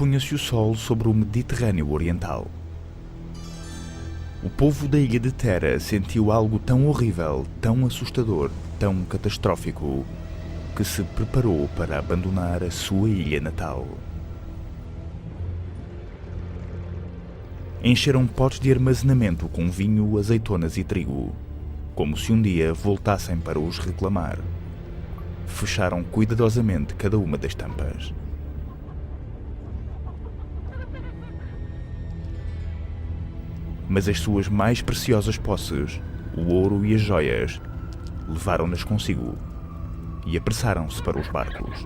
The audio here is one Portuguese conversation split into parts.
punha-se o sol sobre o Mediterrâneo Oriental. O povo da ilha de Terra sentiu algo tão horrível, tão assustador, tão catastrófico, que se preparou para abandonar a sua ilha natal. Encheram potes de armazenamento com vinho, azeitonas e trigo, como se um dia voltassem para os reclamar. Fecharam cuidadosamente cada uma das tampas. Mas as suas mais preciosas posses, o ouro e as joias, levaram-nas consigo e apressaram-se para os barcos.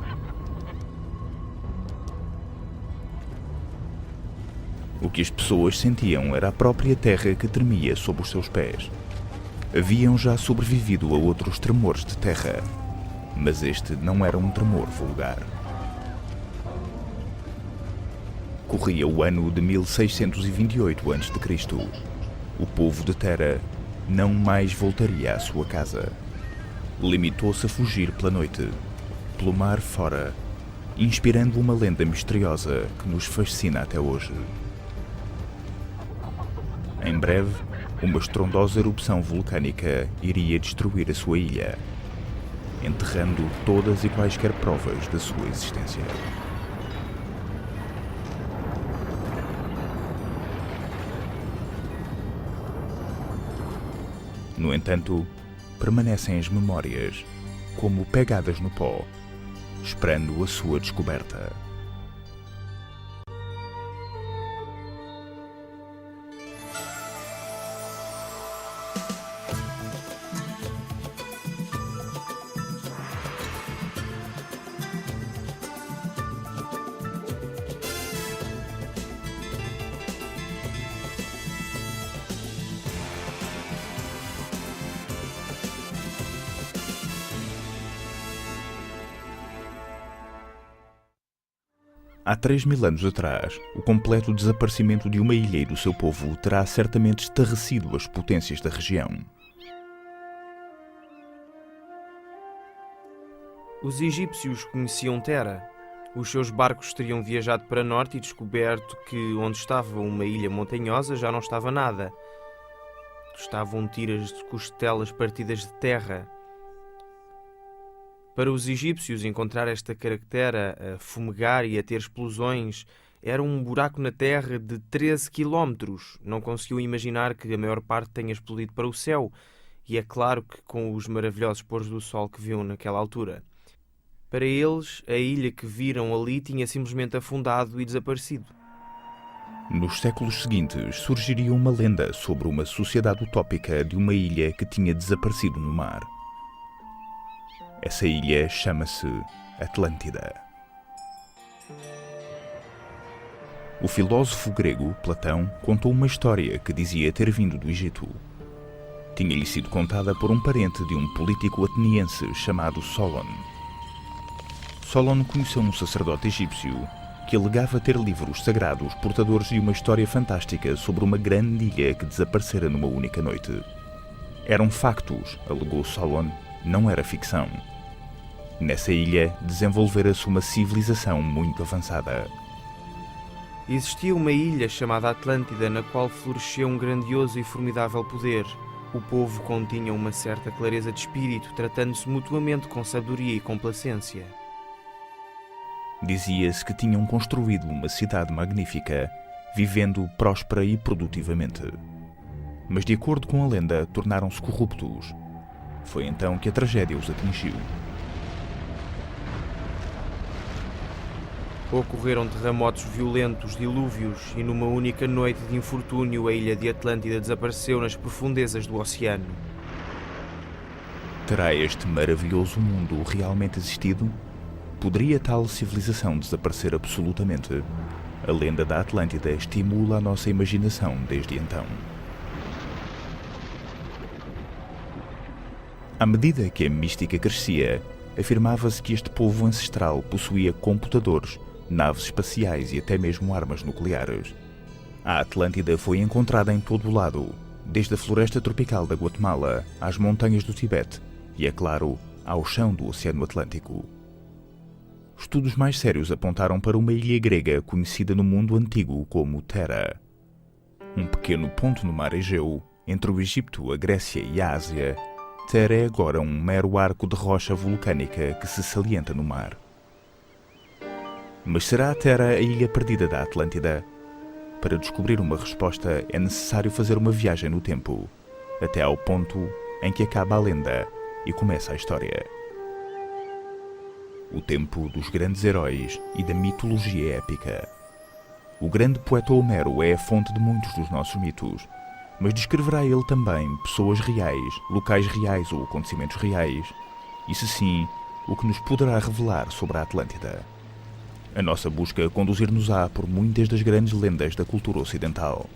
O que as pessoas sentiam era a própria terra que tremia sob os seus pés. Haviam já sobrevivido a outros tremores de terra, mas este não era um tremor vulgar. Corria o ano de 1628 a.C. O povo de Terra não mais voltaria à sua casa. Limitou-se a fugir pela noite, pelo mar fora, inspirando uma lenda misteriosa que nos fascina até hoje. Em breve, uma estrondosa erupção vulcânica iria destruir a sua ilha, enterrando todas e quaisquer provas da sua existência. No entanto, permanecem as memórias, como pegadas no pó, esperando a sua descoberta. Há 3.000 anos atrás, o completo desaparecimento de uma ilha e do seu povo terá certamente estarrecido as potências da região. Os egípcios conheciam Terra. Os seus barcos teriam viajado para norte e descoberto que onde estava uma ilha montanhosa já não estava nada. Estavam tiras de costelas partidas de terra. Para os egípcios, encontrar esta caractera a fumegar e a ter explosões era um buraco na terra de 13 quilómetros. Não conseguiam imaginar que a maior parte tenha explodido para o céu. E é claro que com os maravilhosos pôres do sol que viam naquela altura. Para eles, a ilha que viram ali tinha simplesmente afundado e desaparecido. Nos séculos seguintes, surgiria uma lenda sobre uma sociedade utópica de uma ilha que tinha desaparecido no mar. Essa ilha chama-se Atlântida. O filósofo grego Platão contou uma história que dizia ter vindo do Egito. Tinha-lhe sido contada por um parente de um político ateniense chamado Solon. Solon conheceu um sacerdote egípcio que alegava ter livros sagrados portadores de uma história fantástica sobre uma grande ilha que desaparecera numa única noite. Eram factos, alegou Solon, não era ficção. Nessa ilha desenvolvera-se uma civilização muito avançada. Existia uma ilha chamada Atlântida na qual floresceu um grandioso e formidável poder. O povo continha uma certa clareza de espírito, tratando-se mutuamente com sabedoria e complacência. Dizia-se que tinham construído uma cidade magnífica, vivendo próspera e produtivamente. Mas, de acordo com a lenda, tornaram-se corruptos. Foi então que a tragédia os atingiu. Ocorreram terremotos violentos, dilúvios, e numa única noite de infortúnio a ilha de Atlântida desapareceu nas profundezas do oceano. Terá este maravilhoso mundo realmente existido? Poderia tal civilização desaparecer absolutamente? A lenda da Atlântida estimula a nossa imaginação desde então. À medida que a mística crescia, afirmava-se que este povo ancestral possuía computadores, naves espaciais e até mesmo armas nucleares. A Atlântida foi encontrada em todo o lado, desde a floresta tropical da Guatemala às montanhas do Tibete e, é claro, ao chão do Oceano Atlântico. estudos mais sérios apontaram para uma ilha grega conhecida no mundo antigo como Thera. Um pequeno ponto no mar Egeu, entre o Egito, a Grécia e a Ásia, Thera é agora um mero arco de rocha vulcânica que se salienta no mar. Mas será a Thera a ilha perdida da Atlântida? Para descobrir uma resposta é necessário fazer uma viagem no tempo, até ao ponto em que acaba a lenda e começa a história. O tempo dos grandes heróis e da mitologia épica. O grande poeta Homero é a fonte de muitos dos nossos mitos, mas descreverá ele também pessoas reais, locais reais ou acontecimentos reais, e se sim, o que nos poderá revelar sobre a Atlântida. A nossa busca conduzir-nos-á por muitas das grandes lendas da cultura ocidental.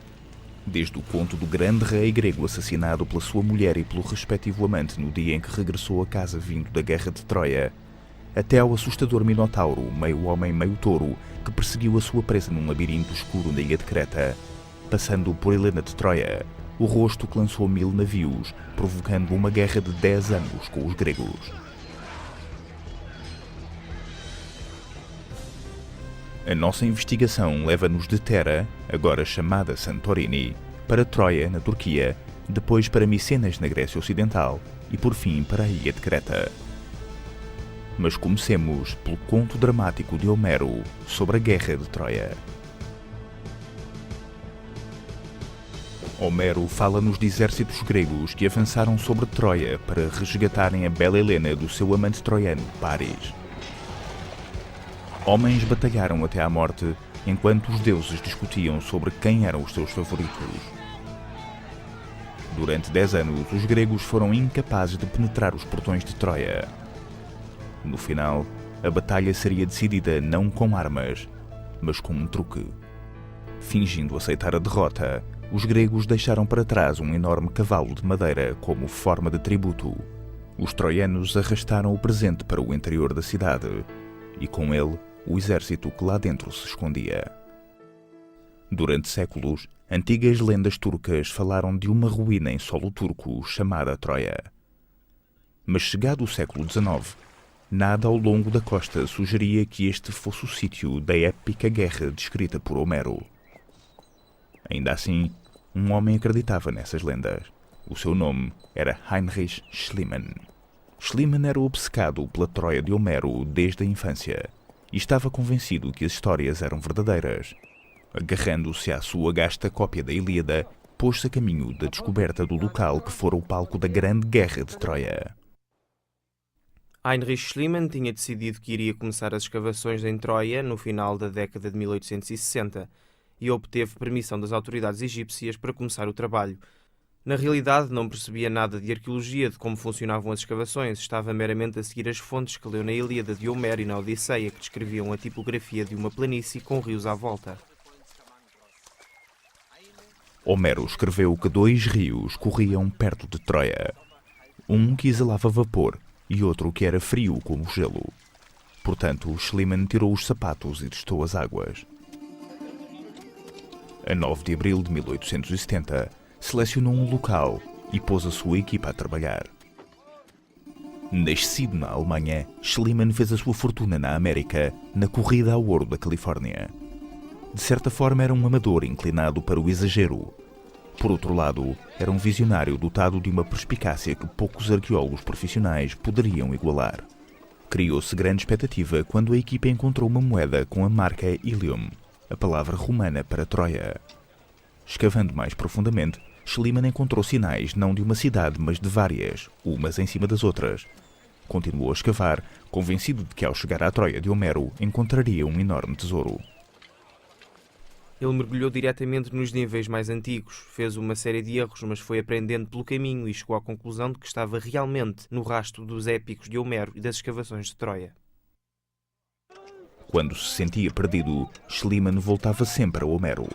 Desde o conto do grande rei grego assassinado pela sua mulher e pelo respectivo amante no dia em que regressou a casa vindo da guerra de Troia, até ao assustador Minotauro, meio homem, meio touro, que perseguiu a sua presa num labirinto escuro na ilha de Creta, passando por Helena de Troia, o rosto que lançou 1000 navios, provocando uma guerra de 10 anos com os gregos. A nossa investigação leva-nos de Thera, agora chamada Santorini, para Troia, na Turquia, depois para Micenas, na Grécia Ocidental, e por fim para a ilha de Creta. Mas comecemos pelo conto dramático de Homero sobre a Guerra de Troia. Homero fala-nos de exércitos gregos que avançaram sobre Troia para resgatarem a bela Helena do seu amante troiano, Paris. Homens batalharam até à morte, enquanto os deuses discutiam sobre quem eram os seus favoritos. Durante 10 anos, os gregos foram incapazes de penetrar os portões de Troia. No final, a batalha seria decidida não com armas, mas com um truque. Fingindo aceitar a derrota, os gregos deixaram para trás um enorme cavalo de madeira como forma de tributo. Os troianos arrastaram o presente para o interior da cidade, e com ele, o exército que lá dentro se escondia. Durante séculos, antigas lendas turcas falaram de uma ruína em solo turco chamada Troia. Mas chegado o século XIX, nada ao longo da costa sugeria que este fosse o sítio da épica guerra descrita por Homero. Ainda assim, um homem acreditava nessas lendas. O seu nome era Heinrich Schliemann. Schliemann era obcecado pela Troia de Homero desde a infância e estava convencido que as histórias eram verdadeiras. Agarrando-se à sua gasta cópia da Ilíada, pôs-se a caminho da descoberta do local que fora o palco da Grande Guerra de Troia. Heinrich Schliemann tinha decidido que iria começar as escavações em Troia no final da década de 1860 e obteve permissão das autoridades egípcias para começar o trabalho. Na realidade, não percebia nada de arqueologia, de como funcionavam as escavações, estava meramente a seguir as fontes que leu na Ilíada de Homero e na Odisseia, que descreviam a tipografia de uma planície com rios à volta. Homero escreveu que 2 rios corriam perto de Troia. Um que exalava vapor e outro que era frio como gelo. Portanto, Schliemann tirou os sapatos e testou as águas. A 9 de abril de 1870, selecionou um local e pôs a sua equipa a trabalhar. Nascido na Alemanha, Schliemann fez a sua fortuna na América, na corrida ao ouro da Califórnia. De certa forma era um amador inclinado para o exagero. Por outro lado, era um visionário dotado de uma perspicácia que poucos arqueólogos profissionais poderiam igualar. Criou-se grande expectativa quando a equipa encontrou uma moeda com a marca Ilium, a palavra romana para Troia. Escavando mais profundamente, Schliemann encontrou sinais não de uma cidade, mas de várias, umas em cima das outras. Continuou a escavar, convencido de que ao chegar à Troia de Homero encontraria um enorme tesouro. Ele mergulhou diretamente nos níveis mais antigos, fez uma série de erros, mas foi aprendendo pelo caminho e chegou à conclusão de que estava realmente no rastro dos épicos de Homero e das escavações de Troia. Quando se sentia perdido, Schliemann voltava sempre a Homero.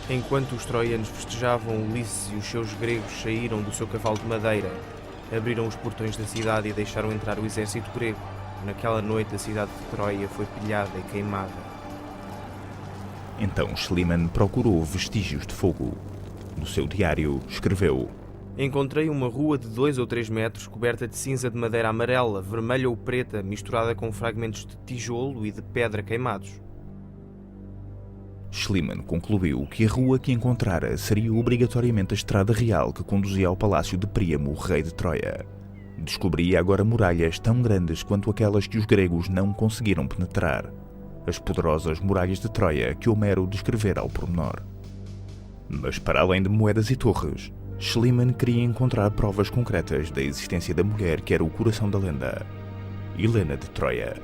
Enquanto os troianos festejavam, Ulisses e os seus gregos saíram do seu cavalo de madeira, abriram os portões da cidade e deixaram entrar o exército grego. Naquela noite a cidade de Troia foi pilhada e queimada. Então Schliemann procurou vestígios de fogo. No seu diário escreveu: Encontrei uma rua de 2 ou 3 metros coberta de cinza de madeira amarela, vermelha ou preta, misturada com fragmentos de tijolo e de pedra queimados. Schliemann concluiu que a rua que encontrara seria obrigatoriamente a estrada real que conduzia ao palácio de Príamo, rei de Troia. Descobria agora muralhas tão grandes quanto aquelas que os gregos não conseguiram penetrar, as poderosas muralhas de Troia que Homero descrevera ao pormenor. Mas para além de moedas e torres, Schliemann queria encontrar provas concretas da existência da mulher que era o coração da lenda, Helena de Troia.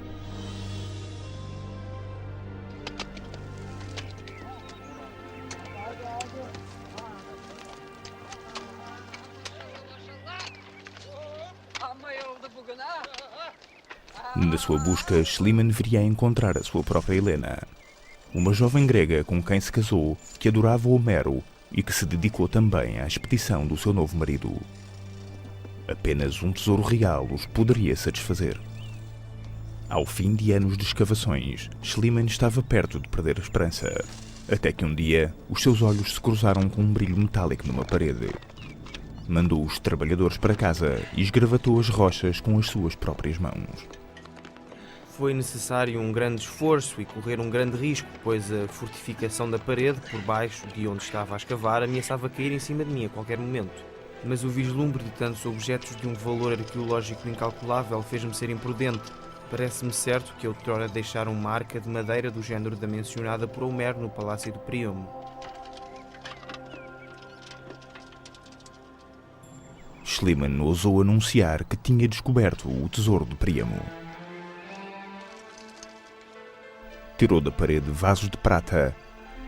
Na sua busca, Schliemann viria a encontrar a sua própria Helena, uma jovem grega com quem se casou, que adorava Homero e que se dedicou também à expedição do seu novo marido. Apenas um tesouro real os poderia satisfazer. Ao fim de anos de escavações, Schliemann estava perto de perder a esperança, até que um dia os seus olhos se cruzaram com um brilho metálico numa parede. Mandou os trabalhadores para casa e esgravatou as rochas com as suas próprias mãos. Foi necessário um grande esforço e correr um grande risco, pois a fortificação da parede, por baixo de onde estava a escavar, ameaçava cair em cima de mim a qualquer momento. Mas o vislumbre de tantos objetos de um valor arqueológico incalculável fez-me ser imprudente. Parece-me certo que outrora deixaram uma arca de madeira do género da mencionada por Homero no Palácio de Príamo. Schliemann ousou anunciar que tinha descoberto o tesouro de Príamo. Tirou da parede vasos de prata,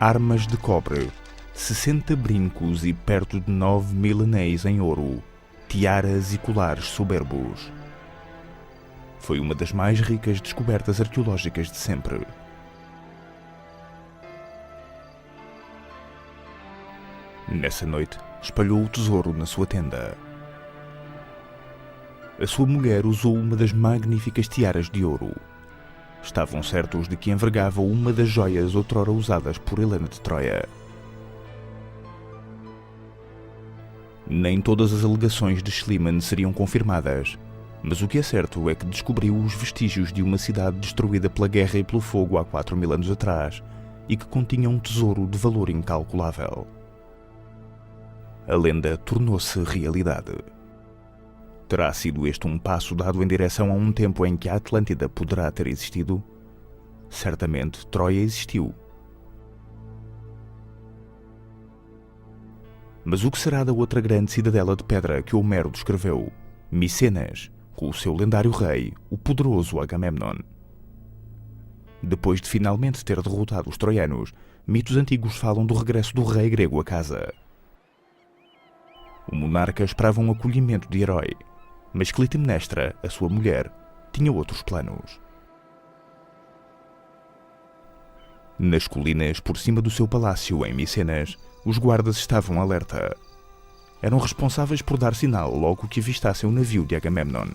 armas de cobre, 60 brincos e perto de 9.000 anéis em ouro, tiaras e colares soberbos. Foi uma das mais ricas descobertas arqueológicas de sempre. Nessa noite, espalhou o tesouro na sua tenda. A sua mulher usou uma das magníficas tiaras de ouro. Estavam certos de que envergava uma das joias outrora usadas por Helena de Troia. Nem todas as alegações de Schliemann seriam confirmadas, mas o que é certo é que descobriu os vestígios de uma cidade destruída pela guerra e pelo fogo há 4.000 anos atrás e que continha um tesouro de valor incalculável. A lenda tornou-se realidade. Terá sido este um passo dado em direção a um tempo em que a Atlântida poderá ter existido? Certamente Troia existiu. Mas o que será da outra grande cidadela de pedra que Homero descreveu? Micenas, com o seu lendário rei, o poderoso Agamemnon. Depois de finalmente ter derrotado os troianos, mitos antigos falam do regresso do rei grego a casa. O monarca esperava um acolhimento de herói, mas Clitemnestra, a sua mulher, tinha outros planos. Nas colinas por cima do seu palácio em Micenas, os guardas estavam alerta. Eram responsáveis por dar sinal logo que avistassem o navio de Agamemnon.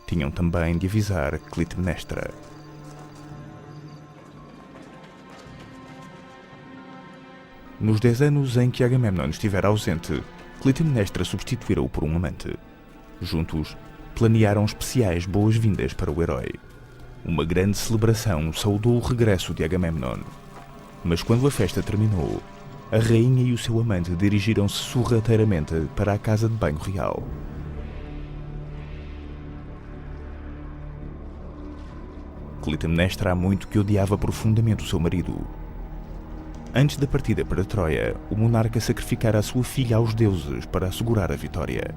Tinham também de avisar Clitemnestra. Nos 10 anos em que Agamemnon estiver ausente, Clitemnestra substituirá-o por um amante. Juntos, planearam especiais boas-vindas para o herói. Uma grande celebração saudou o regresso de Agamemnon. Mas quando a festa terminou, a rainha e o seu amante dirigiram-se sorrateiramente para a casa de banho real. Clitemnestra há muito que odiava profundamente o seu marido. Antes da partida para Troia, o monarca sacrificara a sua filha aos deuses para assegurar a vitória.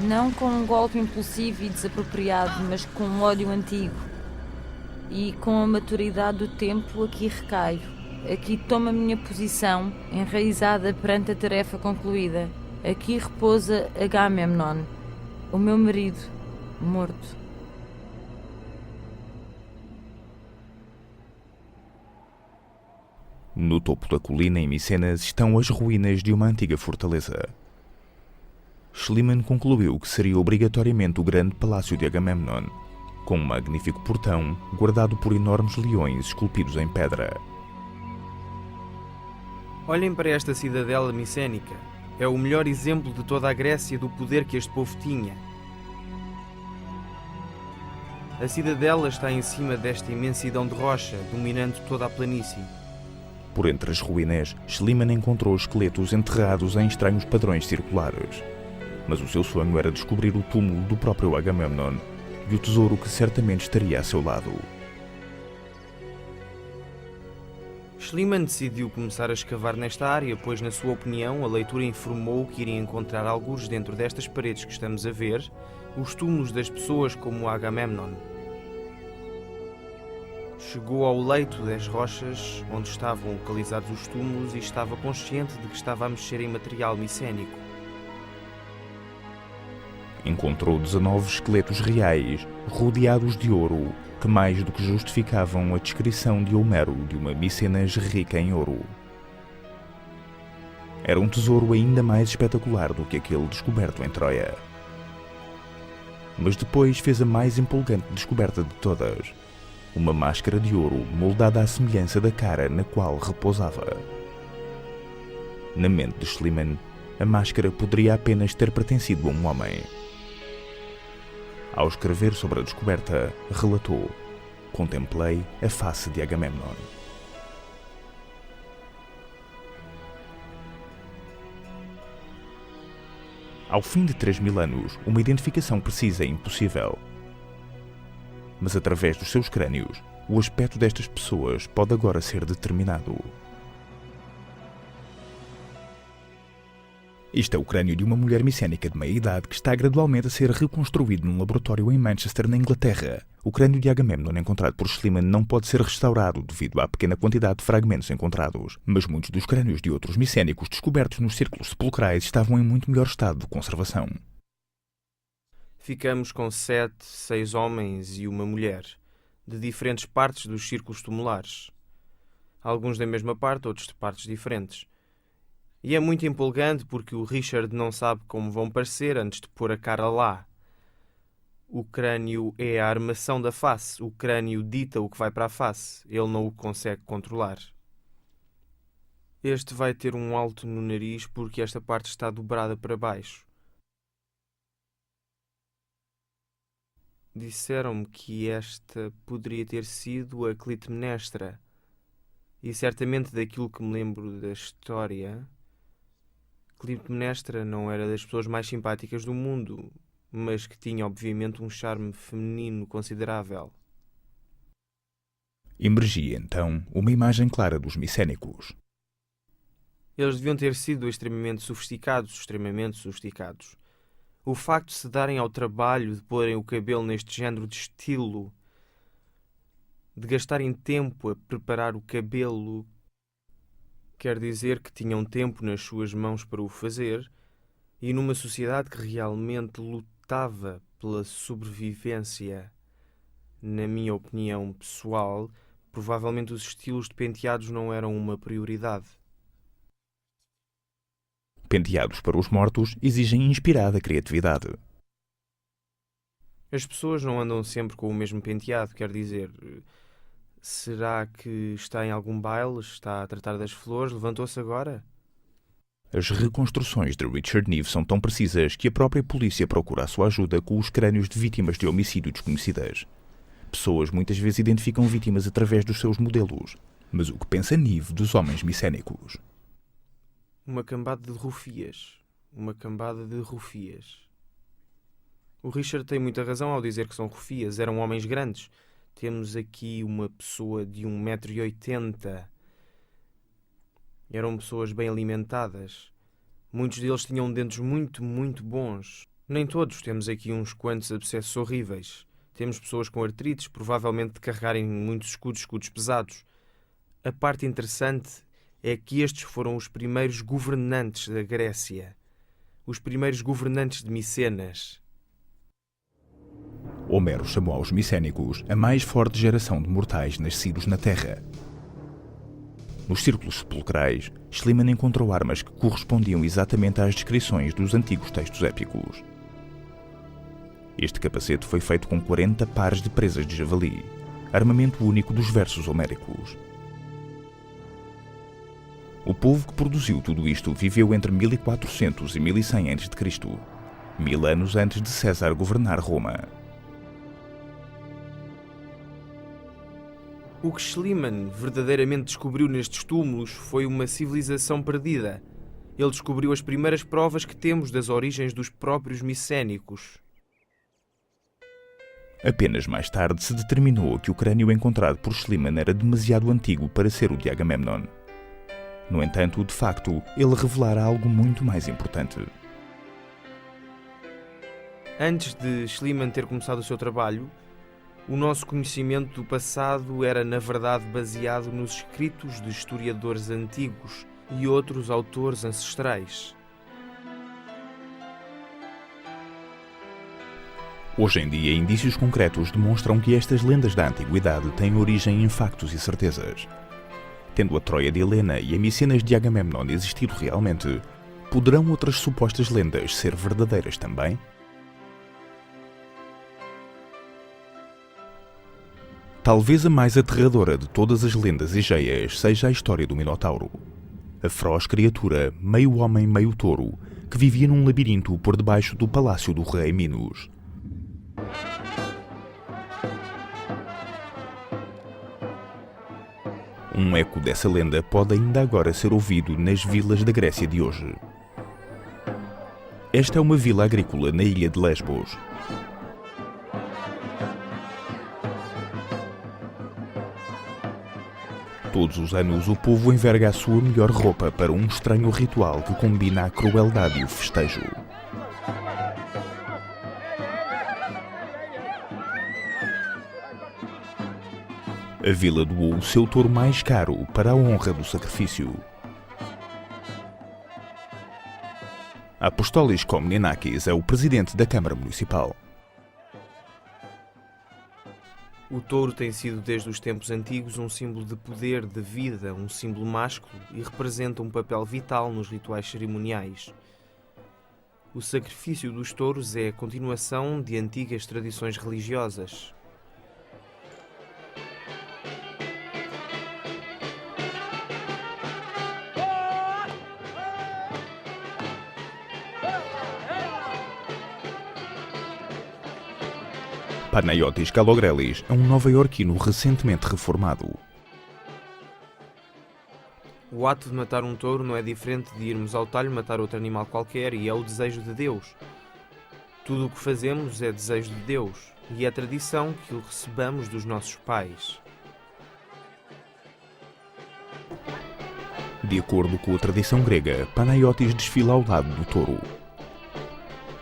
Não com um golpe impulsivo e desapropriado, mas com um ódio antigo. E com a maturidade do tempo aqui recaio. Aqui tomo a minha posição, enraizada perante a tarefa concluída. Aqui repousa Agamemnon, o meu marido, morto. No topo da colina em Micenas estão as ruínas de uma antiga fortaleza. Schliemann concluiu que seria obrigatoriamente o grande palácio de Agamemnon, com um magnífico portão guardado por enormes leões esculpidos em pedra. Olhem para esta cidadela micénica. É o melhor exemplo de toda a Grécia do poder que este povo tinha. A cidadela está em cima desta imensidão de rocha, dominando toda a planície. Por entre as ruínas, Schliemann encontrou esqueletos enterrados em estranhos padrões circulares. Mas o seu sonho era descobrir o túmulo do próprio Agamemnon e o tesouro que certamente estaria a seu lado. Schliemann decidiu começar a escavar nesta área, pois, na sua opinião, a leitura informou que iria encontrar algures dentro destas paredes que estamos a ver, os túmulos das pessoas como Agamemnon. Chegou ao leito das rochas onde estavam localizados os túmulos e estava consciente de que estava a mexer em material micénico. Encontrou 19 esqueletos reais, rodeados de ouro, que mais do que justificavam a descrição de Homero de uma Micenas rica em ouro. Era um tesouro ainda mais espetacular do que aquele descoberto em Troia. Mas depois fez a mais empolgante descoberta de todas: uma máscara de ouro moldada à semelhança da cara na qual repousava. Na mente de Schliemann, a máscara poderia apenas ter pertencido a um homem. Ao escrever sobre a descoberta, relatou: "Contemplei a face de Agamemnon." Ao fim de 3.000 anos, uma identificação precisa é impossível. Mas através dos seus crânios, o aspecto destas pessoas pode agora ser determinado. Isto é o crânio de uma mulher micénica de meia-idade que está gradualmente a ser reconstruído num laboratório em Manchester, na Inglaterra. O crânio de Agamemnon encontrado por Schliemann não pode ser restaurado devido à pequena quantidade de fragmentos encontrados, mas muitos dos crânios de outros micénicos descobertos nos círculos sepulcrais estavam em muito melhor estado de conservação. Ficamos com 7, 6 homens e uma mulher, de diferentes partes dos círculos tumulares. Alguns da mesma parte, outros de partes diferentes. E é muito empolgante porque o Richard não sabe como vão parecer antes de pôr a cara lá. O crânio é a armação da face. O crânio dita o que vai para a face. Ele não o consegue controlar. Este vai ter um alto no nariz porque esta parte está dobrada para baixo. Disseram-me que esta poderia ter sido a Clitemnestra. E certamente daquilo que me lembro da história, Clitemnestra não era das pessoas mais simpáticas do mundo, mas que tinha obviamente um charme feminino considerável. Emergia então uma imagem clara dos micénicos. Eles deviam ter sido extremamente sofisticados. O facto de se darem ao trabalho de porem o cabelo neste género de estilo, de gastarem tempo a preparar o cabelo, quer dizer que tinham tempo nas suas mãos para o fazer, e numa sociedade que realmente lutava pela sobrevivência. Na minha opinião pessoal, provavelmente os estilos de penteados não eram uma prioridade. Penteados para os mortos exigem inspirada criatividade. As pessoas não andam sempre com o mesmo penteado, quer dizer, será que está em algum baile, está a tratar das flores, levantou-se agora? As reconstruções de Richard Neve são tão precisas que a própria polícia procura a sua ajuda com os crânios de vítimas de homicídio desconhecidas. Pessoas muitas vezes identificam vítimas através dos seus modelos. Mas o que pensa Neve dos homens micénicos? Uma cambada de rufias. O Richard tem muita razão ao dizer que são rufias. Eram homens grandes. Temos aqui uma pessoa de 1,80 m. Eram pessoas bem alimentadas. Muitos deles tinham dentes muito, muito bons. Nem todos. Temos aqui uns quantos abscessos horríveis. Temos pessoas com artrites, provavelmente de carregarem muitos escudos pesados. A parte interessante é que estes foram os primeiros governantes da Grécia. Os primeiros governantes de Micenas. Homero chamou aos micénicos a mais forte geração de mortais nascidos na Terra. Nos círculos sepulcrais, Schliemann encontrou armas que correspondiam exatamente às descrições dos antigos textos épicos. Este capacete foi feito com 40 pares de presas de javali, armamento único dos versos homéricos. O povo que produziu tudo isto viveu entre 1400 e 1100 a.C., 1000 anos antes de César governar Roma. O que Schliemann verdadeiramente descobriu nestes túmulos foi uma civilização perdida. Ele descobriu as primeiras provas que temos das origens dos próprios micénicos. Apenas mais tarde se determinou que o crânio encontrado por Schliemann era demasiado antigo para ser o de Agamemnon. No entanto, de facto, ele revelara algo muito mais importante. Antes de Schliemann ter começado o seu trabalho, o nosso conhecimento do passado era, na verdade, baseado nos escritos de historiadores antigos e outros autores ancestrais. Hoje em dia, indícios concretos demonstram que estas lendas da antiguidade têm origem em factos e certezas. Tendo a Troia de Helena e a Micenas de Agamemnon existido realmente, poderão outras supostas lendas ser verdadeiras também? Talvez a mais aterradora de todas as lendas egeias seja a história do Minotauro. A feroz criatura, meio homem, meio touro, que vivia num labirinto por debaixo do palácio do rei Minos. Um eco dessa lenda pode ainda agora ser ouvido nas vilas da Grécia de hoje. Esta é uma vila agrícola na ilha de Lesbos. Todos os anos o povo enverga a sua melhor roupa para um estranho ritual que combina a crueldade e o festejo. A vila doou o seu touro mais caro para a honra do sacrifício. Apostolis Komnenakis é o presidente da Câmara Municipal. O touro tem sido desde os tempos antigos um símbolo de poder, de vida, um símbolo másculo e representa um papel vital nos rituais cerimoniais. O sacrifício dos touros é a continuação de antigas tradições religiosas. Panayotis Kalogrelis é um nova-iorquino recentemente reformado. O ato de matar um touro não é diferente de irmos ao talho matar outro animal qualquer e é o desejo de Deus. Tudo o que fazemos é desejo de Deus e é tradição que o recebamos dos nossos pais. De acordo com a tradição grega, Panayotis desfila ao lado do touro.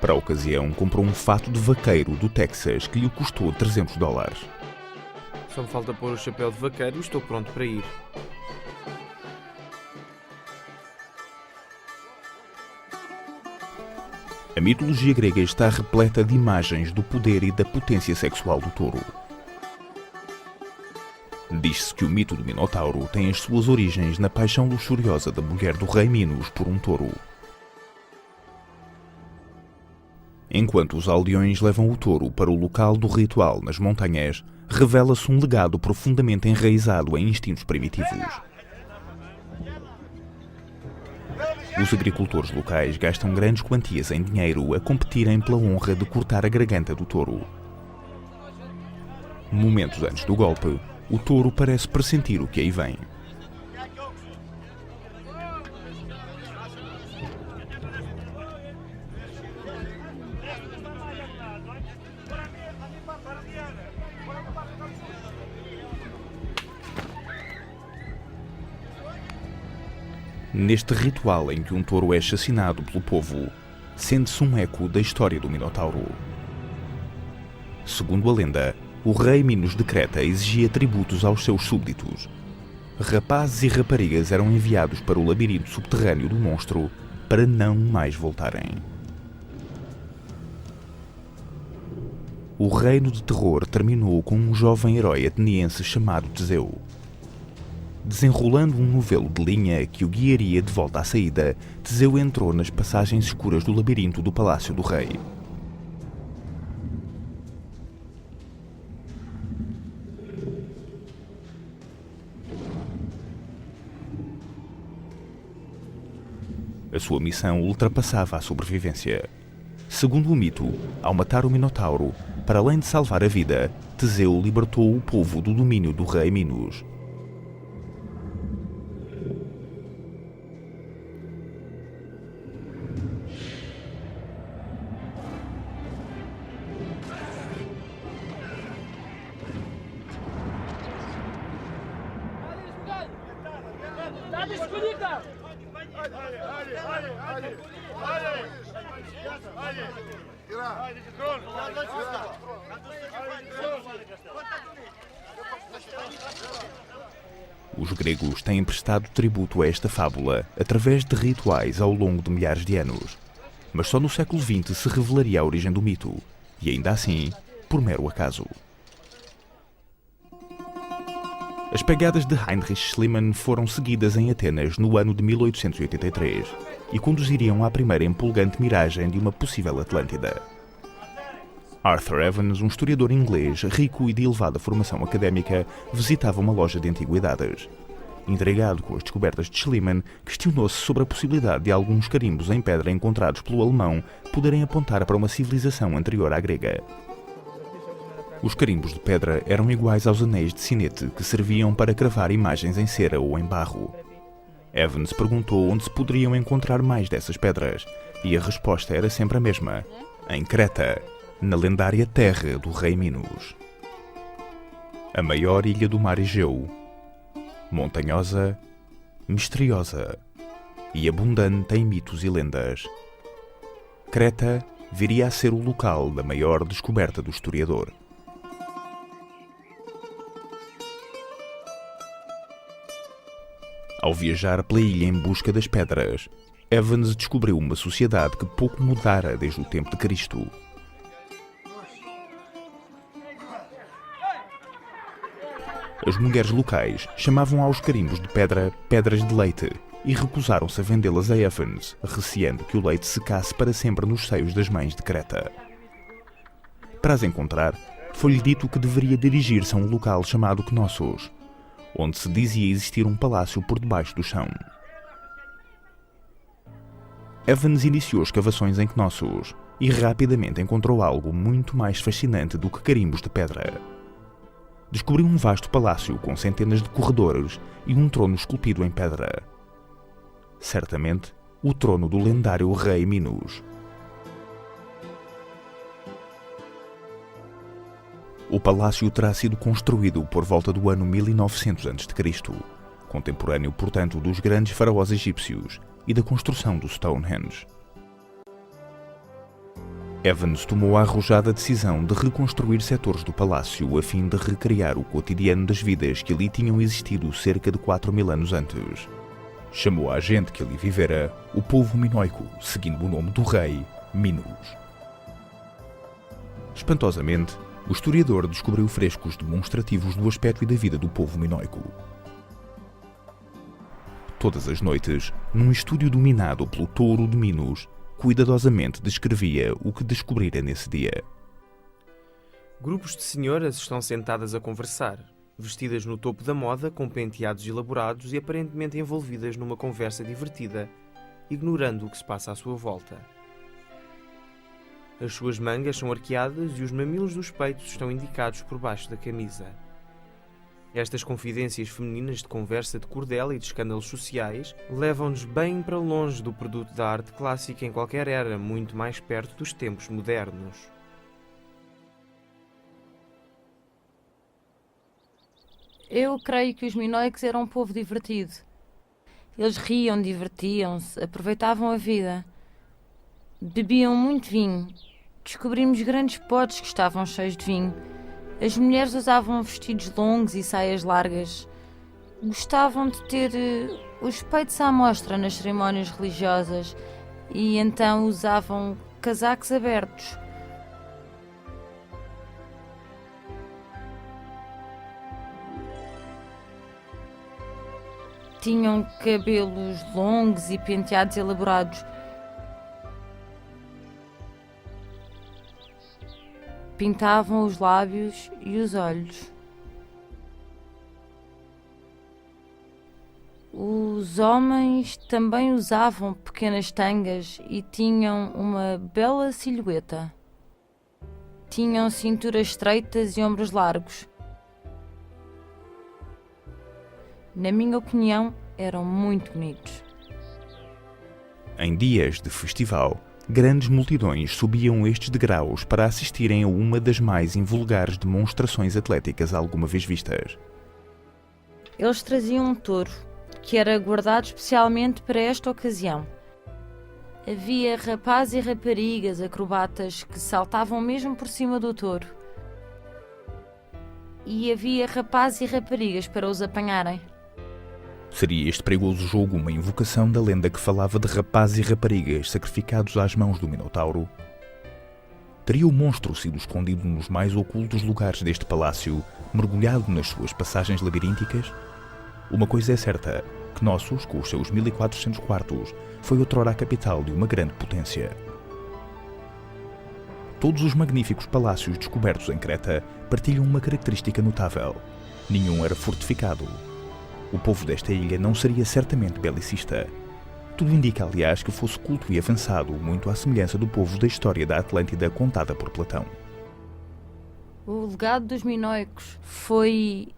Para a ocasião, comprou um fato de vaqueiro do Texas que lhe custou $300. Só me falta pôr o chapéu de vaqueiro e estou pronto para ir. A mitologia grega está repleta de imagens do poder e da potência sexual do touro. Diz-se que o mito do Minotauro tem as suas origens na paixão luxuriosa da mulher do rei Minos por um touro. Enquanto os aldeões levam o touro para o local do ritual nas montanhas, revela-se um legado profundamente enraizado em instintos primitivos. Os agricultores locais gastam grandes quantias em dinheiro a competirem pela honra de cortar a garganta do touro. Momentos antes do golpe, o touro parece pressentir o que aí vem. Neste ritual em que um touro é assassinado pelo povo, sente-se um eco da história do Minotauro. Segundo a lenda, o rei Minos de Creta exigia tributos aos seus súbditos. Rapazes e raparigas eram enviados para o labirinto subterrâneo do monstro para não mais voltarem. O reino de terror terminou com um jovem herói ateniense chamado Teseu. Desenrolando um novelo de linha que o guiaria de volta à saída, Teseu entrou nas passagens escuras do labirinto do Palácio do Rei. A sua missão ultrapassava a sobrevivência. Segundo o mito, ao matar o Minotauro, para além de salvar a vida, Teseu libertou o povo do domínio do rei Minos. Os gregos têm prestado tributo a esta fábula através de rituais ao longo de milhares de anos, mas só no século XX se revelaria a origem do mito, e ainda assim, por mero acaso. As pegadas de Heinrich Schliemann foram seguidas em Atenas no ano de 1883 e conduziriam à primeira empolgante miragem de uma possível Atlântida. Arthur Evans, um historiador inglês rico e de elevada formação académica, visitava uma loja de antiguidades. Intrigado com as descobertas de Schliemann, questionou-se sobre a possibilidade de alguns carimbos em pedra encontrados pelo alemão poderem apontar para uma civilização anterior à grega. Os carimbos de pedra eram iguais aos anéis de sinete que serviam para cravar imagens em cera ou em barro. Evans perguntou onde se poderiam encontrar mais dessas pedras, e a resposta era sempre a mesma: em Creta, na lendária terra do rei Minos. A maior ilha do mar Egeu, montanhosa, misteriosa e abundante em mitos e lendas. Creta viria a ser o local da maior descoberta do historiador. Ao viajar pela ilha em busca das pedras, Evans descobriu uma sociedade que pouco mudara desde o tempo de Cristo. As mulheres locais chamavam aos carimbos de pedra pedras de leite e recusaram-se a vendê-las a Evans, receando que o leite secasse para sempre nos seios das mães de Creta. Para as encontrar, foi-lhe dito que deveria dirigir-se a um local chamado Knossos, onde se dizia existir um palácio por debaixo do chão. Evans iniciou escavações em Knossos e rapidamente encontrou algo muito mais fascinante do que carimbos de pedra. Descobriu um vasto palácio com centenas de corredores e um trono esculpido em pedra. Certamente, o trono do lendário rei Minos. O palácio terá sido construído por volta do ano 1900 a.C., contemporâneo, portanto, dos grandes faraós egípcios e da construção do Stonehenge. Evans tomou a arrojada decisão de reconstruir setores do palácio a fim de recriar o cotidiano das vidas que ali tinham existido cerca de 4.000 anos antes. Chamou a gente que ali vivera o povo minoico, seguindo o nome do rei, Minos. Espantosamente, o historiador descobriu frescos demonstrativos do aspecto e da vida do povo minoico. Todas as noites, num estúdio dominado pelo touro de Minos, cuidadosamente descrevia o que descobrira nesse dia. Grupos de senhoras estão sentadas a conversar, vestidas no topo da moda, com penteados elaborados e aparentemente envolvidas numa conversa divertida, ignorando o que se passa à sua volta. As suas mangas são arqueadas e os mamilos dos peitos estão indicados por baixo da camisa. Estas confidências femininas de conversa de cordel e de escândalos sociais levam-nos bem para longe do produto da arte clássica em qualquer era, muito mais perto dos tempos modernos. Eu creio que os minoicos eram um povo divertido. Eles riam, divertiam-se, aproveitavam a vida. Bebiam muito vinho. Descobrimos grandes potes que estavam cheios de vinho. As mulheres usavam vestidos longos e saias largas. Gostavam de ter os peitos à mostra nas cerimónias religiosas e então usavam casacos abertos. Tinham cabelos longos e penteados elaborados. Pintavam os lábios e os olhos. Os homens também usavam pequenas tangas e tinham uma bela silhueta. Tinham cinturas estreitas e ombros largos. Na minha opinião, eram muito bonitos. Em dias de festival, grandes multidões subiam estes degraus para assistirem a uma das mais invulgares demonstrações atléticas alguma vez vistas. Eles traziam um touro, que era guardado especialmente para esta ocasião. Havia rapazes e raparigas acrobatas que saltavam mesmo por cima do touro. E havia rapazes e raparigas para os apanharem. Seria este perigoso jogo uma invocação da lenda que falava de rapazes e raparigas sacrificados às mãos do Minotauro? Teria o monstro sido escondido nos mais ocultos lugares deste palácio, mergulhado nas suas passagens labirínticas? Uma coisa é certa, Knossos, com os seus 1400 quartos, foi outrora a capital de uma grande potência. Todos os magníficos palácios descobertos em Creta partilham uma característica notável. Nenhum era fortificado. O povo desta ilha não seria certamente belicista. Tudo indica, aliás, que fosse culto e avançado, muito à semelhança do povo da história da Atlântida contada por Platão. O legado dos minoicos foi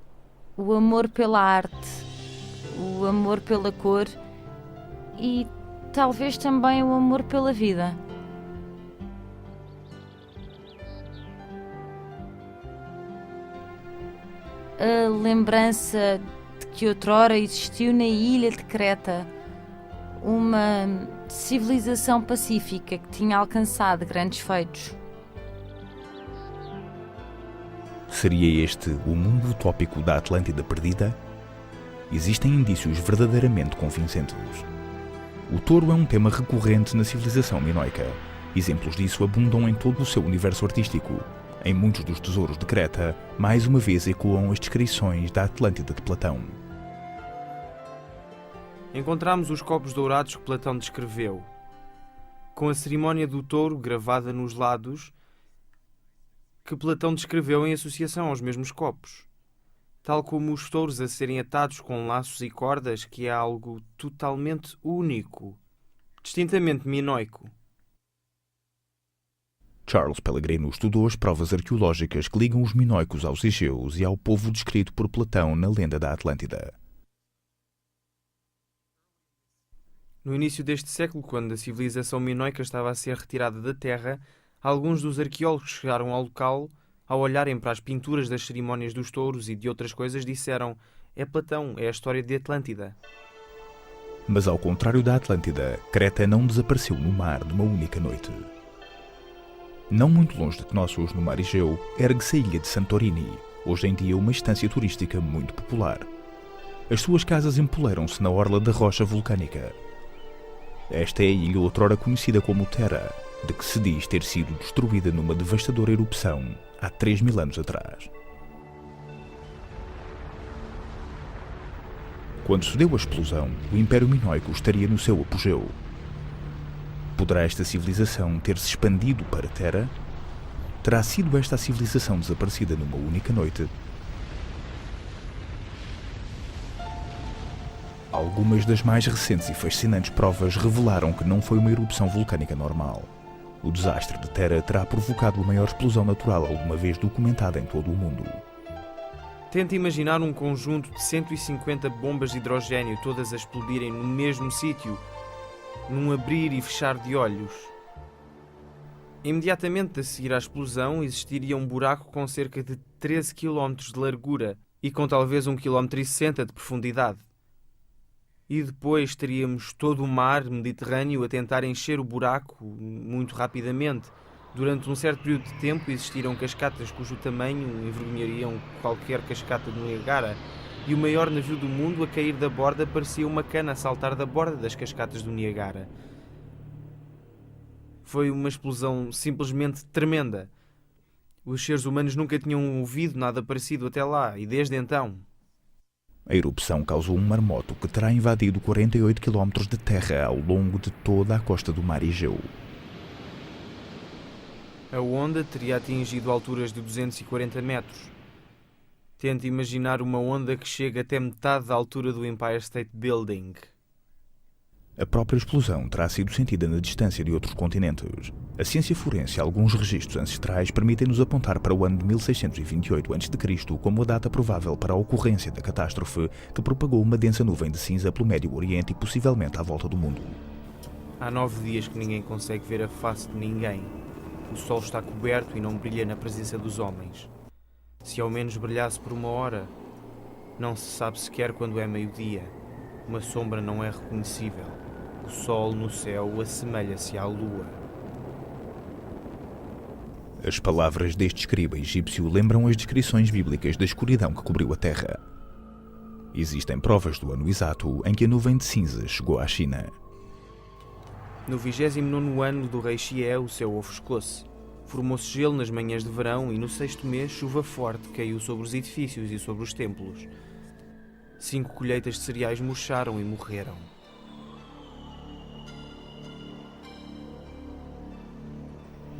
o amor pela arte, o amor pela cor e talvez também o amor pela vida. A lembrança de que outrora existiu na ilha de Creta uma civilização pacífica que tinha alcançado grandes feitos. Seria este o mundo utópico da Atlântida perdida? Existem indícios verdadeiramente convincentes. O touro é um tema recorrente na civilização minoica. Exemplos disso abundam em todo o seu universo artístico. Em muitos dos tesouros de Creta, mais uma vez ecoam as descrições da Atlântida de Platão. Encontramos os copos dourados que Platão descreveu, com a cerimónia do touro gravada nos lados, que Platão descreveu em associação aos mesmos copos, tal como os touros a serem atados com laços e cordas, que é algo totalmente único, distintamente minoico. Charles Pellegrino estudou as provas arqueológicas que ligam os minoicos aos egeus e ao povo descrito por Platão na lenda da Atlântida. No início deste século, quando a civilização minoica estava a ser retirada da terra, alguns dos arqueólogos que chegaram ao local, ao olharem para as pinturas das cerimónias dos touros e de outras coisas, disseram: é Platão, é a história de Atlântida. Mas ao contrário da Atlântida, Creta não desapareceu no mar numa única noite. Não muito longe de Knossos, no mar Egeu, ergue-se a ilha de Santorini, hoje em dia uma estância turística muito popular. As suas casas empoleiram-se na orla da rocha vulcânica. Esta é a ilha outrora conhecida como Terra, de que se diz ter sido destruída numa devastadora erupção há 3.000 anos atrás. Quando se deu a explosão, o Império Minoico estaria no seu apogeu. Poderá esta civilização ter-se expandido para Terra? Terá sido esta a civilização desaparecida numa única noite? Algumas das mais recentes e fascinantes provas revelaram que não foi uma erupção vulcânica normal. O desastre de Terra terá provocado a maior explosão natural alguma vez documentada em todo o mundo. Tente imaginar um conjunto de 150 bombas de hidrogênio todas a explodirem no mesmo sítio, num abrir e fechar de olhos. Imediatamente a seguir à explosão existiria um buraco com cerca de 13 km de largura e com talvez 1,60 km de profundidade. E depois teríamos todo o mar Mediterrâneo a tentar encher o buraco muito rapidamente. Durante um certo período de tempo existiram cascatas cujo tamanho envergonhariam qualquer cascata do Niagara, e o maior navio do mundo a cair da borda parecia uma cana a saltar da borda das cascatas do Niagara. Foi uma explosão simplesmente tremenda. Os seres humanos nunca tinham ouvido nada parecido até lá, e desde então. A erupção causou um maremoto que terá invadido 48 km de terra ao longo de toda a costa do mar Egeu. A onda teria atingido alturas de 240 metros. Tente imaginar uma onda que chega até metade da altura do Empire State Building. A própria explosão terá sido sentida na distância de outros continentes. A ciência forense e alguns registros ancestrais permitem-nos apontar para o ano de 1628 a.C. como a data provável para a ocorrência da catástrofe que propagou uma densa nuvem de cinza pelo Médio Oriente e possivelmente à volta do mundo. Há 9 dias que ninguém consegue ver a face de ninguém. O sol está coberto e não brilha na presença dos homens. Se ao menos brilhasse por uma hora, não se sabe sequer quando é meio-dia. Uma sombra não é reconhecível. O sol no céu assemelha-se à lua. As palavras deste escriba egípcio lembram as descrições bíblicas da escuridão que cobriu a terra. Existem provas do ano exato em que a nuvem de cinza chegou à China. No 29º ano do rei Xie, o céu ofuscou-se. Formou-se gelo nas manhãs de verão e no 6º mês chuva forte caiu sobre os edifícios e sobre os templos. 5 colheitas de cereais murcharam e morreram.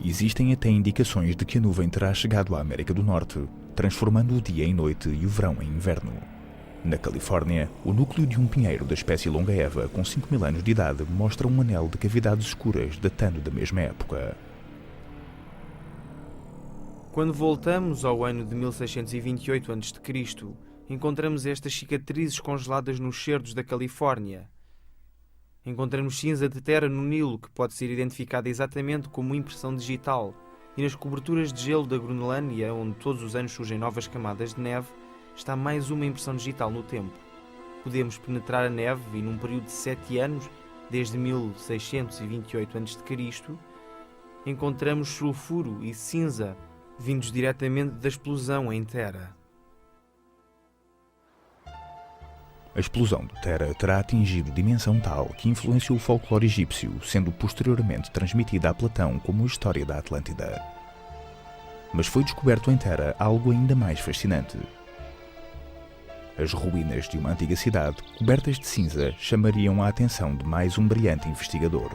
Existem até indicações de que a nuvem terá chegado à América do Norte, transformando o dia em noite e o verão em inverno. Na Califórnia, o núcleo de um pinheiro da espécie longa-eva com 5.000 anos de idade mostra um anel de cavidades escuras datando da mesma época. Quando voltamos ao ano de 1628 a.C., encontramos estas cicatrizes congeladas nos cerros da Califórnia. Encontramos cinza de terra no Nilo, que pode ser identificada exatamente como impressão digital, e nas coberturas de gelo da Groenlândia, onde todos os anos surgem novas camadas de neve, está mais uma impressão digital no tempo. Podemos penetrar a neve e, num período de 7 anos, desde 1628 a.C., encontramos sulfuro e cinza vindos diretamente da explosão em Terra. A explosão de Terra terá atingido dimensão tal que influenciou o folclore egípcio, sendo posteriormente transmitida a Platão como a história da Atlântida. Mas foi descoberto em Terra algo ainda mais fascinante. As ruínas de uma antiga cidade, cobertas de cinza, chamariam a atenção de mais um brilhante investigador.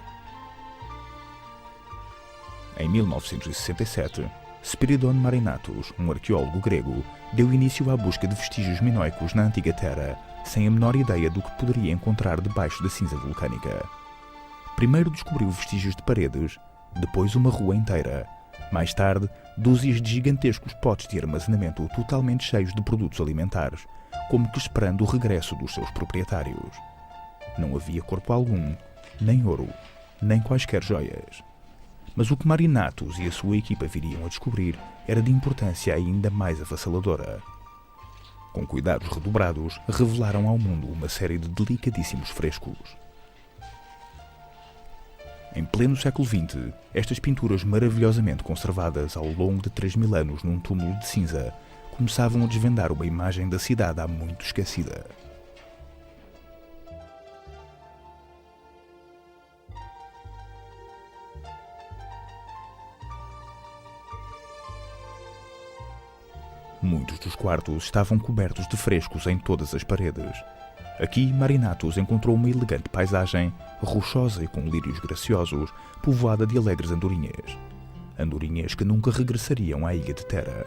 Em 1967, Spiridon Marinatos, um arqueólogo grego, deu início à busca de vestígios minoicos na antiga Terra, sem a menor ideia do que poderia encontrar debaixo da cinza vulcânica. Primeiro descobriu vestígios de paredes, depois uma rua inteira. Mais tarde, dúzias de gigantescos potes de armazenamento totalmente cheios de produtos alimentares, como que esperando o regresso dos seus proprietários. Não havia corpo algum, nem ouro, nem quaisquer joias. Mas o que Marinatos e a sua equipa viriam a descobrir era de importância ainda mais avassaladora. Com cuidados redobrados, revelaram ao mundo uma série de delicadíssimos frescos. Em pleno século XX, estas pinturas maravilhosamente conservadas ao longo de 3.000 anos num túmulo de cinza começavam a desvendar uma imagem da cidade há muito esquecida. Muitos dos quartos estavam cobertos de frescos em todas as paredes. Aqui, Marinatos encontrou uma elegante paisagem, rochosa e com lírios graciosos, povoada de alegres andorinhas. Andorinhas que nunca regressariam à ilha de Terra.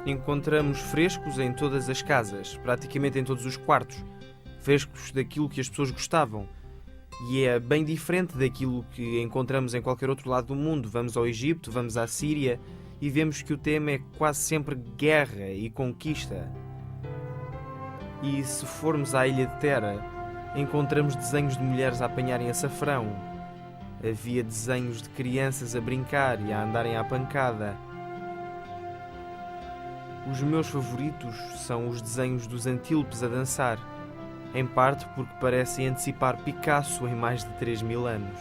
Encontramos frescos em todas as casas, praticamente em todos os quartos. Frescos daquilo que as pessoas gostavam. E é bem diferente daquilo que encontramos em qualquer outro lado do mundo. Vamos ao Egito, vamos à Síria e vemos que o tema é quase sempre guerra e conquista. E se formos à Ilha de Terra, encontramos desenhos de mulheres a apanharem açafrão. Havia desenhos de crianças a brincar e a andarem à pancada. Os meus favoritos são os desenhos dos antílopes a dançar, em parte porque parecem antecipar Picasso em mais de 3.000 anos.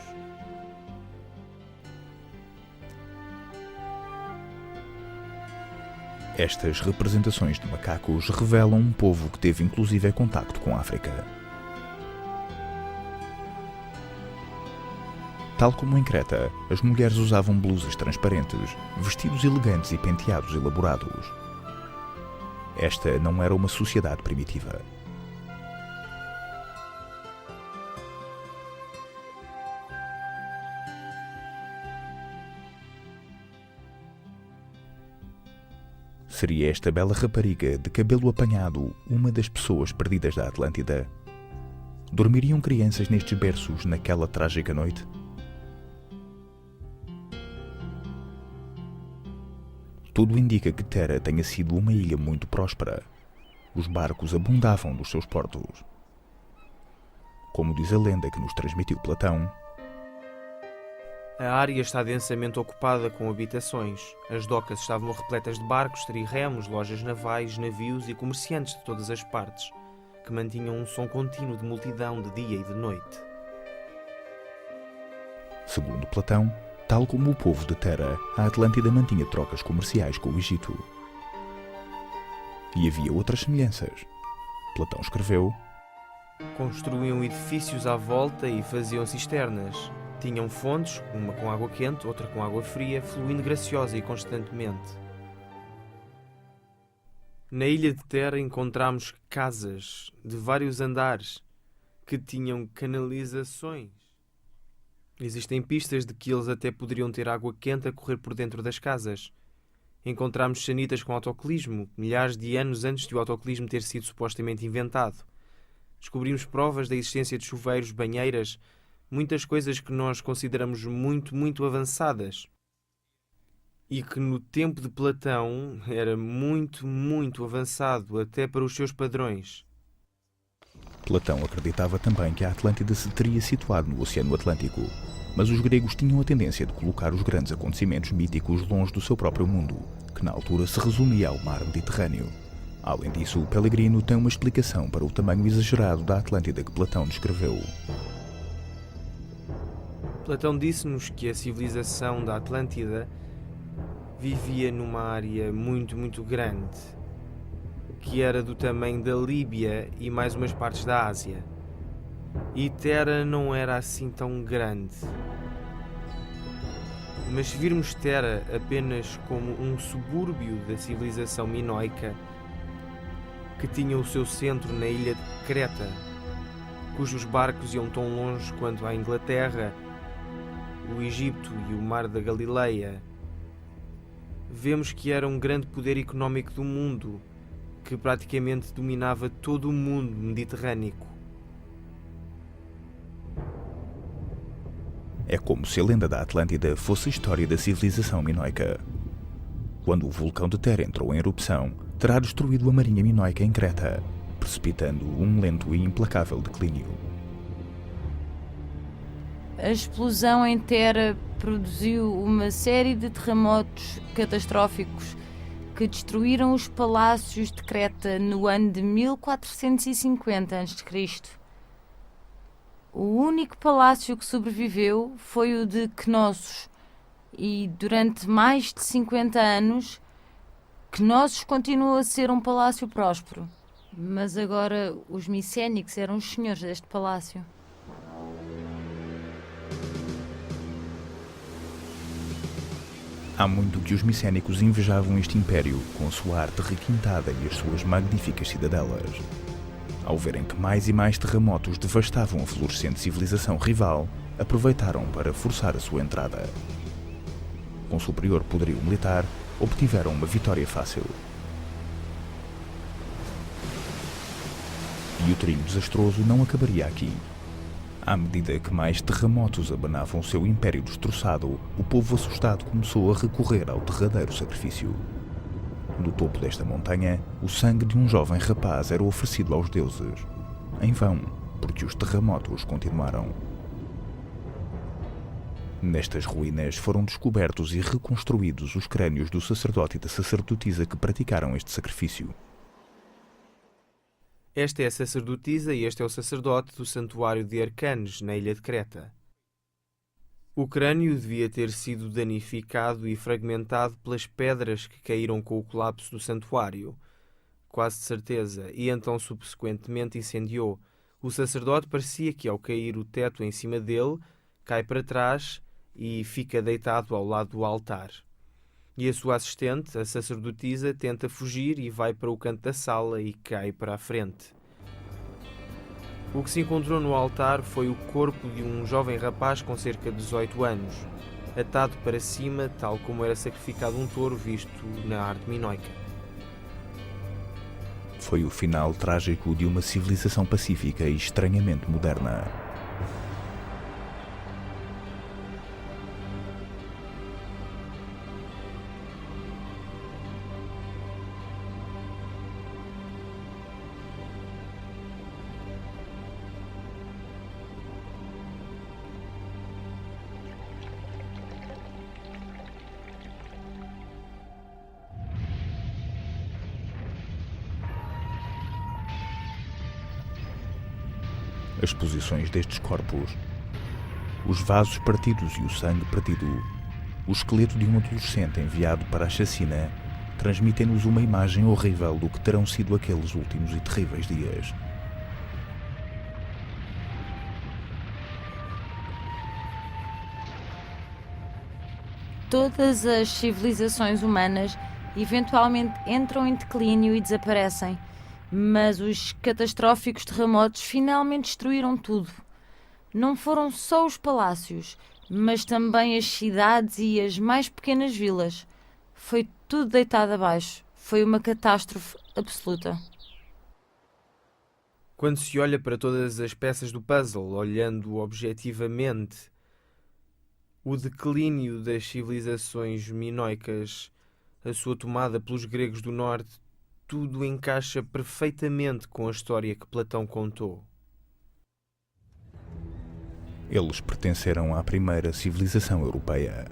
Estas representações de macacos revelam um povo que teve inclusive contacto com a África. Tal como em Creta, as mulheres usavam blusas transparentes, vestidos elegantes e penteados elaborados. Esta não era uma sociedade primitiva. Seria esta bela rapariga de cabelo apanhado uma das pessoas perdidas da Atlântida? Dormiriam crianças nestes berços naquela trágica noite? Tudo indica que Terra tenha sido uma ilha muito próspera. Os barcos abundavam nos seus portos. Como diz a lenda que nos transmitiu Platão, a área está densamente ocupada com habitações. As docas estavam repletas de barcos, trirremos, lojas navais, navios e comerciantes de todas as partes, que mantinham um som contínuo de multidão de dia e de noite. segundo Platão, tal como o povo de Terra, a Atlântida mantinha trocas comerciais com o Egito. E havia outras semelhanças. Platão escreveu: construíam edifícios à volta e faziam cisternas. Tinham fontes, uma com água quente, outra com água fria, fluindo graciosa e constantemente. Na ilha de Terra encontramos casas de vários andares que tinham canalizações. Existem pistas de que eles até poderiam ter água quente a correr por dentro das casas. Encontramos sanitas com autocolismo, milhares de anos antes de o autocolismo ter sido supostamente inventado. Descobrimos provas da existência de chuveiros, banheiras, muitas coisas que nós consideramos muito avançadas. E que no tempo de Platão era muito avançado, até para os seus padrões. Platão acreditava também que a Atlântida se teria situado no Oceano Atlântico, mas os gregos tinham a tendência de colocar os grandes acontecimentos míticos longe do seu próprio mundo, que na altura se resumia ao mar Mediterrâneo. Além disso, o Pellegrino tem uma explicação para o tamanho exagerado da Atlântida que Platão descreveu. Platão disse-nos que a civilização da Atlântida vivia numa área muito grande, que era do tamanho da Líbia e mais umas partes da Ásia. E Terra não era assim tão grande. Mas se virmos Terra apenas como um subúrbio da civilização minoica, que tinha o seu centro na ilha de Creta, cujos barcos iam tão longe quanto a Inglaterra, o Egito e o Mar da Galileia, vemos que era um grande poder económico do mundo, que praticamente dominava todo o mundo mediterrâneo. É como se a lenda da Atlântida fosse a história da civilização minoica. Quando o vulcão de Terra entrou em erupção, terá destruído a marinha minoica em Creta, precipitando um lento e implacável declínio. A explosão em Terra produziu uma série de terremotos catastróficos que destruíram os palácios de Creta no ano de 1450 a.C. O único palácio que sobreviveu foi o de Cnossos, e durante mais de 50 anos Cnossos continua a ser um palácio próspero. Mas agora os micénicos eram os senhores deste palácio. Há muito que os micénicos invejavam este império, com a sua arte requintada e as suas magníficas cidadelas. Ao verem que mais e mais terremotos devastavam a florescente civilização rival, aproveitaram para forçar a sua entrada. Com superior poderio militar, obtiveram uma vitória fácil. E o trio desastroso não acabaria aqui. À medida que mais terremotos abanavam o seu império destroçado, o povo assustado começou a recorrer ao derradeiro sacrifício. No topo desta montanha, o sangue de um jovem rapaz era oferecido aos deuses. Em vão, porque os terremotos continuaram. Nestas ruínas foram descobertos e reconstruídos os crânios do sacerdote e da sacerdotisa que praticaram este sacrifício. Esta é a sacerdotisa e este é o sacerdote do santuário de Arcanes, na ilha de Creta. O crânio devia ter sido danificado e fragmentado pelas pedras que caíram com o colapso do santuário, quase de certeza, e então subsequentemente incendiou. O sacerdote parecia que, ao cair o teto em cima dele, cai para trás e fica deitado ao lado do altar. E a sua assistente, a sacerdotisa, tenta fugir e vai para o canto da sala e cai para a frente. O que se encontrou no altar foi o corpo de um jovem rapaz com cerca de 18 anos, atado para cima, tal como era sacrificado um touro visto na arte minoica. Foi o final trágico de uma civilização pacífica e estranhamente moderna. As posições destes corpos, os vasos partidos e o sangue partido, o esqueleto de um adolescente enviado para a chacina, transmitem-nos uma imagem horrível do que terão sido aqueles últimos e terríveis dias. Todas as civilizações humanas eventualmente entram em declínio e desaparecem, mas os catastróficos terremotos finalmente destruíram tudo. Não foram só os palácios, mas também as cidades e as mais pequenas vilas. Foi tudo deitado abaixo. Foi uma catástrofe absoluta. Quando se olha para todas as peças do puzzle, olhando objetivamente, o declínio das civilizações minoicas, a sua tomada pelos gregos do norte, tudo encaixa perfeitamente com a história que Platão contou. Eles pertenceram à primeira civilização europeia.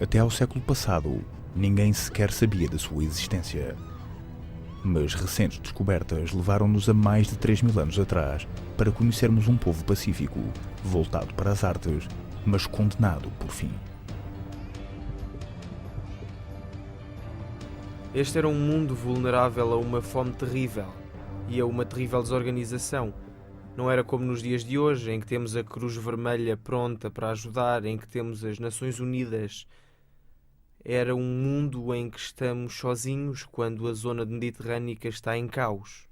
Até ao século passado, ninguém sequer sabia da sua existência. Mas recentes descobertas levaram-nos a mais de 3.000 anos atrás para conhecermos um povo pacífico, voltado para as artes, mas condenado por fim. Este era um mundo vulnerável a uma fome terrível e a uma terrível desorganização. Não era como nos dias de hoje, em que temos a Cruz Vermelha pronta para ajudar, em que temos as Nações Unidas. Era um mundo em que estamos sozinhos quando a zona mediterrânica está em caos.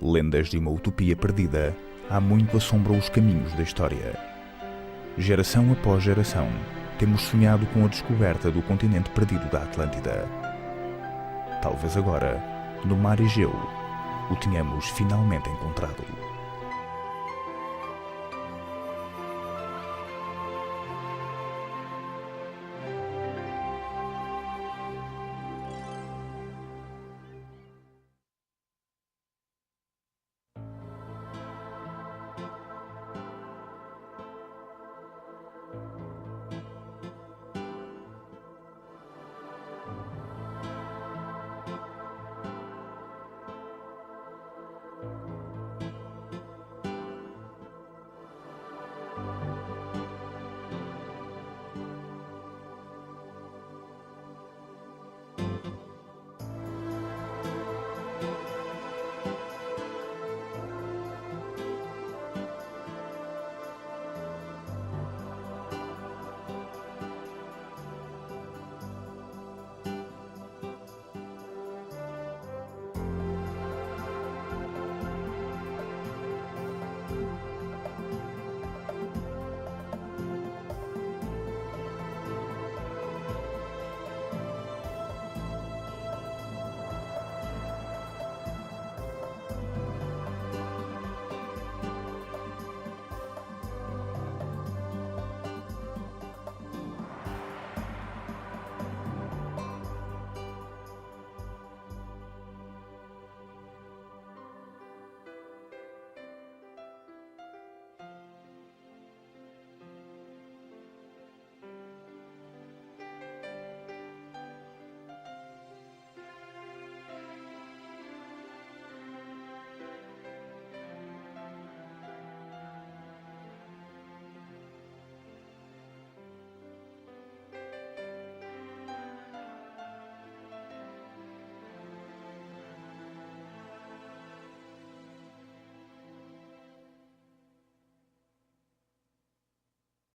Lendas de uma utopia perdida há muito assombram os caminhos da história. Geração após geração, temos sonhado com a descoberta do continente perdido da Atlântida. Talvez agora, no mar Egeu, o tenhamos finalmente encontrado.